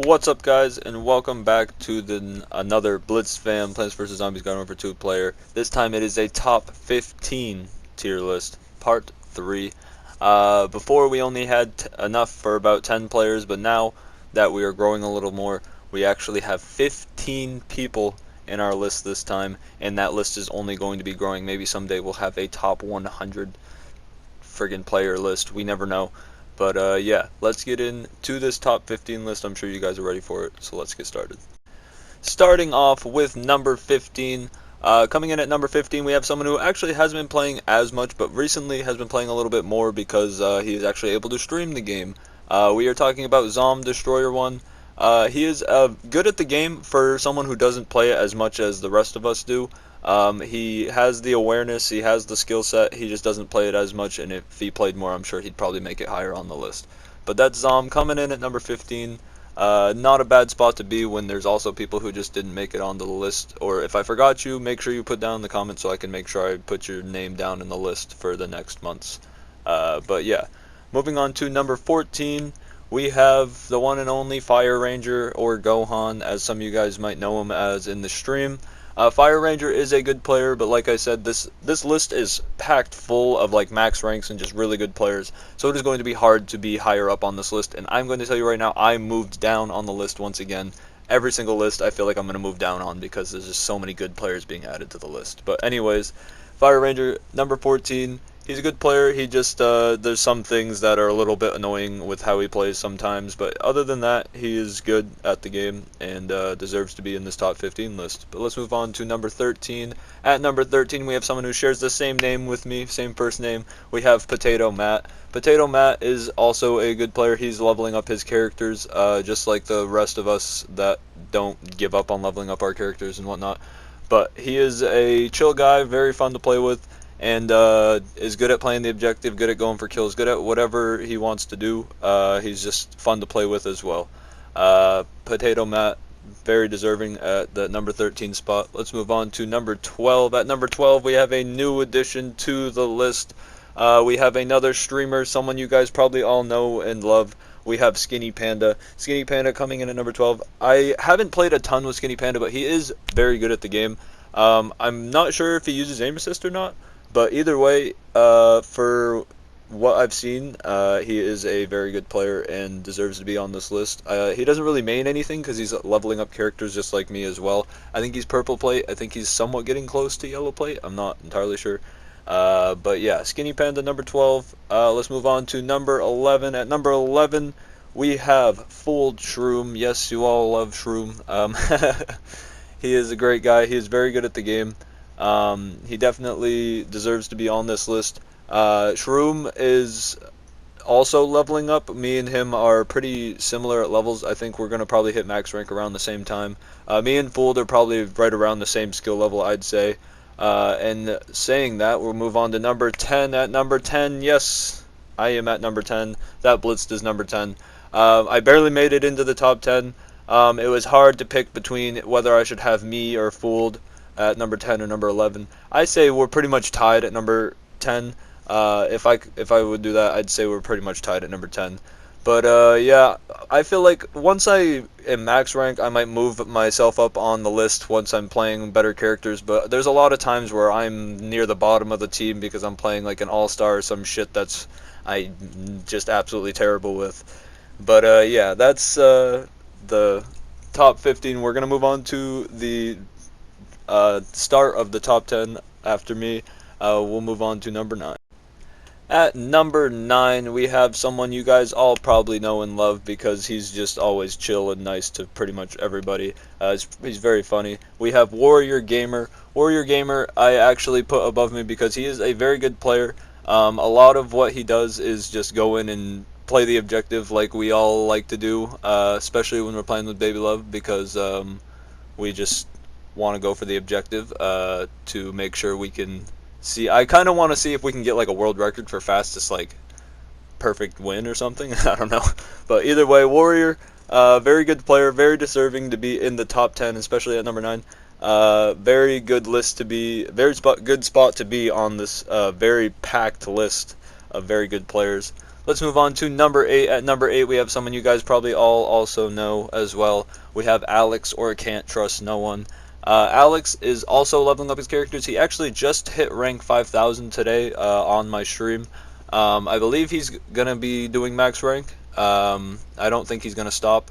What's up, guys, and welcome back to another Blitzed fam Plants vs Zombies Garden Warfare 2 player. This time it is a top 15 tier list, part 3. Before we only had enough for about 10 players, but now that we are growing a little more, we actually have 15 people in our list this time, and that list is only going to be growing. Maybe someday we'll have a top 100 friggin' player list. We never know. But yeah, let's get into this top 15 list. I'm sure you guys are ready for it, so let's get started. Starting off with number 15. Coming in at number 15, we have someone who actually hasn't been playing as much, but recently has been playing a little bit more because he is actually able to stream the game. We are talking about Zom Destroyer 1. He is good at the game for someone who doesn't play it as much as the rest of us do. He has the awareness, he has the skill set, he just doesn't play it as much, and if he played more, I'm sure he'd probably make it higher on the list. But that's Zom coming in at number 15. Not a bad spot to be when there's also people who just didn't make it onto the list. Or if I forgot you, make sure you put down in the comments so I can make sure I put your name down in the list for the next months. But yeah, moving on to number 14. We have the one and only Fire Ranger, or Gohan, as some of you guys might know him as in the stream. Fire Ranger is a good player, but like I said, this list is packed full of like max ranks and just really good players. So it is going to be hard to be higher up on this list, and I'm going to tell you right now, I moved down on the list once again. Every single list I feel like I'm going to move down on because there's just so many good players being added to the list. But anyways, Fire Ranger, number 14. He's a good player. He just there's some things that are a little bit annoying with how he plays sometimes, but other than that, he is good at the game and deserves to be in this top 15 list. But let's move on to number 13. At number 13, we have someone who shares the same name with me, same first name. We have Potato Matt. Potato Matt is also a good player. He's leveling up his characters, just like the rest of us that don't give up on leveling up our characters and whatnot. But he is a chill guy, very fun to play with, and is good at playing the objective, good at going for kills, good at whatever he wants to do. He's just fun to play with as well. Potato Matt, very deserving at the number 13 spot. Let's move on to number 12. At number 12, we have a new addition to the list. We have another streamer, someone you guys probably all know and love. We have SkinnyPanda. SkinnyPanda coming in at number 12. I haven't played a ton with SkinnyPanda, but he is very good at the game. I'm not sure if he uses aim assist or not, but either way, for what I've seen, he is a very good player and deserves to be on this list. He doesn't really main anything because he's leveling up characters just like me as well. I think he's purple plate. I think he's somewhat getting close to yellow plate. I'm not entirely sure. But yeah, SkinnyPanda number 12. Let's move on to number 11. At number 11, we have FooledShroom. Yes, you all love Shroom. He is a great guy. He is very good at the game. He definitely deserves to be on this list. Shroom is also leveling up. Me and him are pretty similar at levels. I think we're going to probably hit max rank around the same time. Me and Fooled are probably right around the same skill level, I'd say. And saying that, we'll move on to number 10. At number 10, yes, I am at number 10. That Blitzed is number 10. I barely made it into the top 10. It was hard to pick between whether I should have me or Fooled at number 10 or number 11. I say we're pretty much tied at number 10. If I would do that, I'd say we're pretty much tied at number 10. But yeah, I feel like once I am max rank, I might move myself up on the list once I'm playing better characters. But there's a lot of times where I'm near the bottom of the team because I'm playing like an all-star or some shit that's I'm just absolutely terrible with. But yeah, that's the top 15. We're gonna move on to the start of the top 10 after me. We'll move on to number 9. At number 9, we have someone you guys all probably know and love because he's just always chill and nice to pretty much everybody. He's very funny. We have Warrior Gamer. Warrior Gamer I actually put above me because he is a very good player. A lot of what he does is just go in and play the objective like we all like to do, especially when we're playing with Baby Love, because we just want to go for the objective to make sure we can see. I kind of want to see if we can get like a world record for fastest like perfect win or something. I don't know, but either way, Warrior, very good player, very deserving to be in the top 10, especially at number 9. Very good list to be, good spot to be on this very packed list of very good players. Let's move on to number 8. At number 8, we have someone you guys probably all also know as well. We have Alex, or Can't Trust No One. Alex is also leveling up his characters. He actually just hit rank 5,000 today on my stream. I believe he's going to be doing max rank. I don't think he's going to stop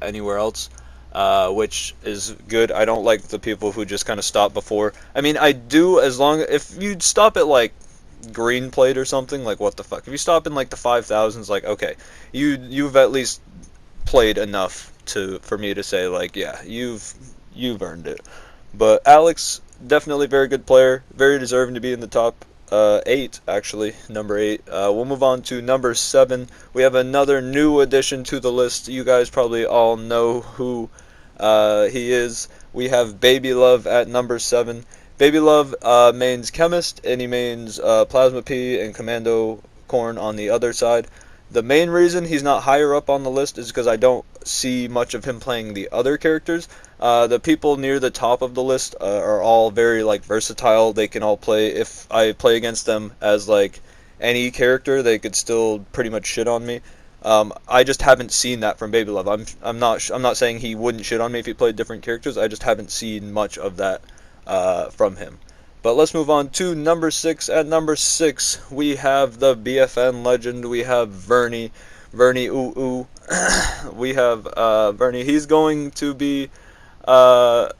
anywhere else, which is good. I don't like the people who just kind of stop before. I mean, I do, as long if you stop at like green plate or something, like what the fuck. If you stop in like the 5,000s, like okay, you've at least played enough for me to say like yeah, you've earned it. But Alex, definitely very good player, very deserving to be in the top 8 actually, number 8. We'll move on to number 7. We have another new addition to the list. You guys probably all know who he is. We have Baby Love at number 7. Baby Love mains Chemist, and he mains Plasma P and Commando Corn on the other side. The main reason he's not higher up on the list is because I don't see much of him playing the other characters. The people near the top of the list are all very like versatile. They can all play. If I play against them as like any character, they could still pretty much shit on me. I just haven't seen that from Baby Love. I'm not saying he wouldn't shit on me if he played different characters. I just haven't seen much of that from him. But let's move on to number 6. At number 6, we have the BFN legend. We have Vernie. Vernie, ooh, ooh. We have Vernie. He's going to be a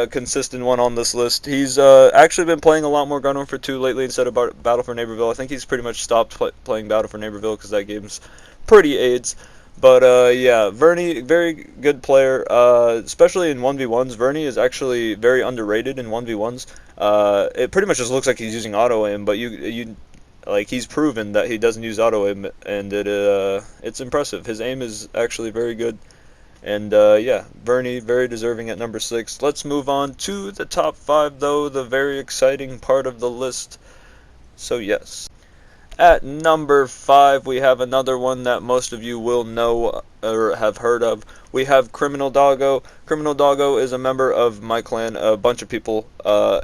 consistent one on this list. He's actually been playing a lot more Gun for 2 lately instead of Battle for Neighborville. I think he's pretty much stopped playing Battle for Neighborville because that game's pretty AIDS. But yeah, Vernie, very good player, especially in 1v1s. Vernie is actually very underrated in 1v1s. It pretty much just looks like he's using auto aim, but like he's proven that he doesn't use auto aim, and it's impressive. His aim is actually very good. And yeah, Vernie, very deserving at number 6. Let's move on to the top 5, though, the very exciting part of the list. So yes. At number 5, we have another one that most of you will know or have heard of. We have Criminal Doggo. Criminal Doggo is a member of my clan. A bunch of people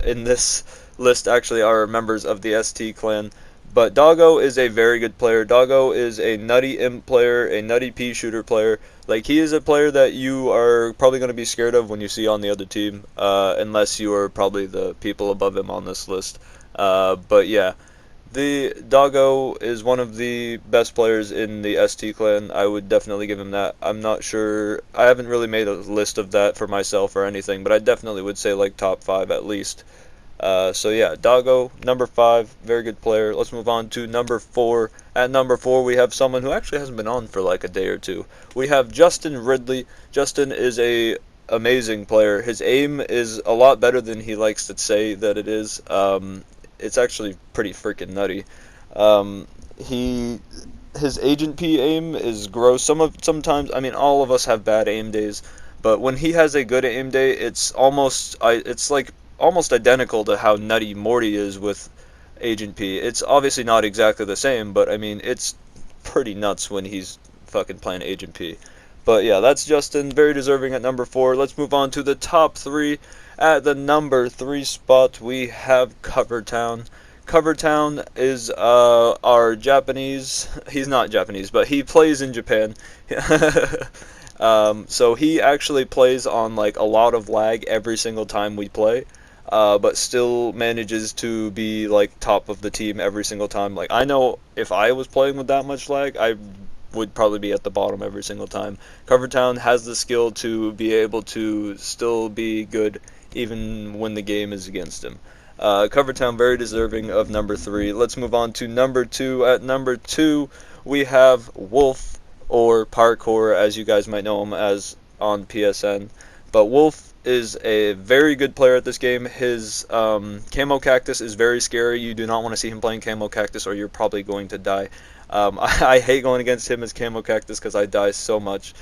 in this list actually are members of the ST clan. But Doggo is a very good player. Doggo is a nutty imp player, a nutty pea shooter player. Like, he is a player that you are probably going to be scared of when you see on the other team, unless you are probably the people above him on this list. But yeah. The Doggo is one of the best players in the ST clan. I would definitely give him that. I'm not sure. I haven't really made a list of that for myself or anything, but I definitely would say like top 5 at least. So yeah, Doggo, number 5, very good player. Let's move on to number 4. At number 4, we have someone who actually hasn't been on for like a day or two. We have JustinRidley. Justin is a amazing player. His aim is a lot better than he likes to say that it is. It's actually pretty freaking nutty. His Agent P aim is gross. Sometimes, I mean, all of us have bad aim days, but when he has a good aim day, it's like almost identical to how nutty Morty is with Agent P. It's obviously not exactly the same, but I mean, it's pretty nuts when he's fucking playing Agent P. But yeah, that's Justin, very deserving at number 4. Let's move on to the top 3. At the number 3 spot, we have Covertown. Covertown is our Japanese. He's not Japanese, but he plays in Japan. So he actually plays on like a lot of lag every single time we play, but still manages to be like top of the team every single time. Like, I know if I was playing with that much lag, I would probably be at the bottom every single time. Covertown has the skill to be able to still be good even when the game is against him. Covertown, very deserving of number 3. Let's move on to number 2. At number 2, we have Wolf, or Parkour, as you guys might know him as on PSN. But Wolf is a very good player at this game. His Camo Cactus is very scary. You do not want to see him playing Camo Cactus, or you're probably going to die. I hate going against him as Camo Cactus because I die so much.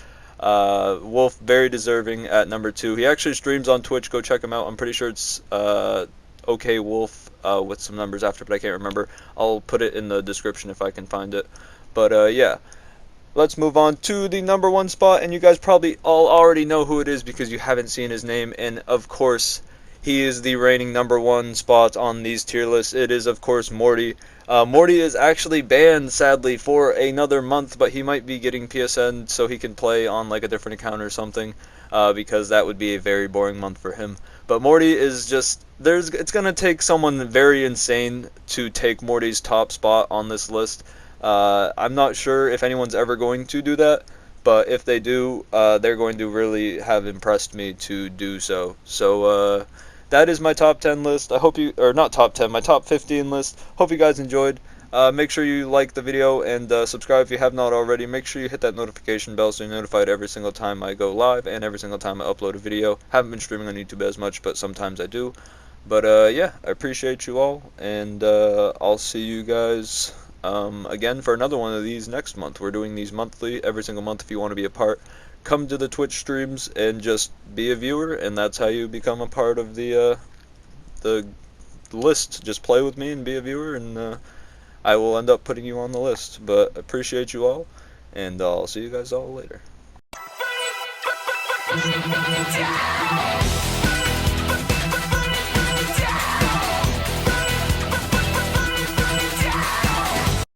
Wolf, very deserving at number 2. He actually streams on Twitch. Go check him out. I'm pretty sure it's OK Wolf with some numbers after, but I can't remember. I'll put it in the description if I can find it. But yeah, let's move on to the number 1 spot, and you guys probably all already know who it is because you haven't seen his name, and of course, He is the reigning #1 spot on these tier lists. It is, of course, Morty. Morty is actually banned, sadly, for another month, but he might be getting PSN so he can play on like a different account or something, because that would be a very boring month for him. But Morty is just, it's gonna take someone very insane to take Morty's top spot on this list. I'm not sure if anyone's ever going to do that, but if they do, they're going to really have impressed me to do so. So that is my top 10 list. I hope you, or not top 10, my top 15 list. Hope you guys enjoyed. Make sure you like the video and subscribe if you have not already. Make sure you hit that notification bell so you're notified every single time I go live and every single time I upload a video. Haven't been streaming on YouTube as much, but sometimes I do. But yeah, I appreciate you all, and I'll see you guys again for another one of these next month. We're doing these monthly, every single month. If you want to be a part, come to the Twitch streams and just be a viewer, and that's how you become a part of the list. Just play with me and be a viewer, and I will end up putting you on the list. But appreciate you all, and I'll see you guys all later.